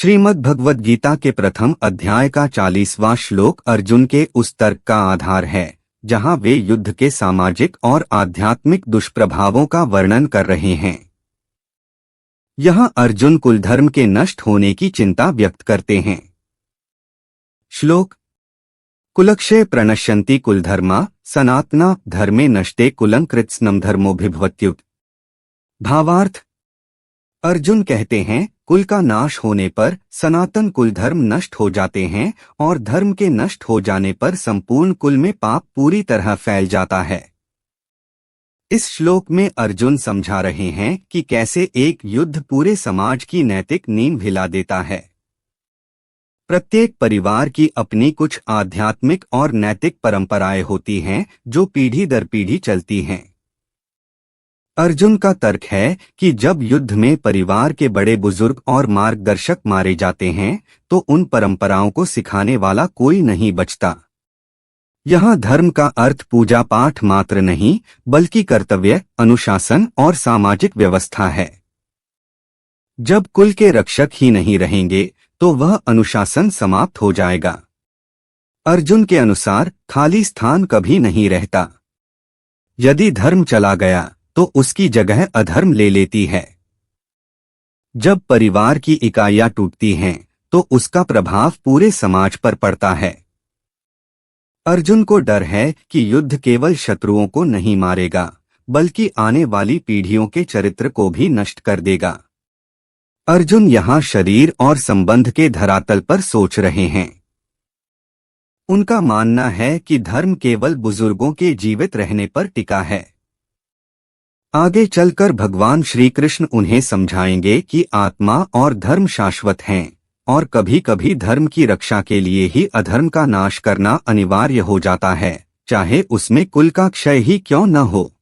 श्रीमद् भगवद गीता के प्रथम अध्याय का 40वां श्लोक अर्जुन के उस तर्क का आधार है जहां वे युद्ध के सामाजिक और आध्यात्मिक दुष्प्रभावों का वर्णन कर रहे हैं। यहां अर्जुन कुलधर्म के नष्ट होने की चिंता व्यक्त करते हैं। श्लोक कुलक्षय प्रणश्यन्ति कुलधर्मा सनातना धर्मे नष्टे कुलं कृत्स्नम धर्मोभिभवत्युत। भावार्थ, अर्जुन कहते हैं कुल का नाश होने पर सनातन कुल धर्म नष्ट हो जाते हैं और धर्म के नष्ट हो जाने पर संपूर्ण कुल में पाप पूरी तरह फैल जाता है। इस श्लोक में अर्जुन समझा रहे हैं कि कैसे एक युद्ध पूरे समाज की नैतिक नींव हिला देता है। प्रत्येक परिवार की अपनी कुछ आध्यात्मिक और नैतिक परंपराएं होती हैं जो पीढ़ी दर पीढ़ी चलती हैं। अर्जुन का तर्क है कि जब युद्ध में परिवार के बड़े बुजुर्ग और मार्गदर्शक मारे जाते हैं तो उन परंपराओं को सिखाने वाला कोई नहीं बचता। यहाँ धर्म का अर्थ पूजा पाठ मात्र नहीं बल्कि कर्तव्य, अनुशासन और सामाजिक व्यवस्था है। जब कुल के रक्षक ही नहीं रहेंगे तो वह अनुशासन समाप्त हो जाएगा। अर्जुन के अनुसार खाली स्थान कभी नहीं रहता। यदि धर्म चला गया तो उसकी जगह अधर्म ले लेती है। जब परिवार की इकाइयां टूटती हैं तो उसका प्रभाव पूरे समाज पर पड़ता है। अर्जुन को डर है कि युद्ध केवल शत्रुओं को नहीं मारेगा बल्कि आने वाली पीढ़ियों के चरित्र को भी नष्ट कर देगा। अर्जुन यहाँ शरीर और संबंध के धरातल पर सोच रहे हैं। उनका मानना है कि धर्म केवल बुजुर्गों के जीवित रहने पर टिका है। आगे चलकर भगवान श्री कृष्ण उन्हें समझाएंगे कि आत्मा और धर्म शाश्वत हैं और कभी कभी धर्म की रक्षा के लिए ही अधर्म का नाश करना अनिवार्य हो जाता है, चाहे उसमें कुल का क्षय ही क्यों न हो।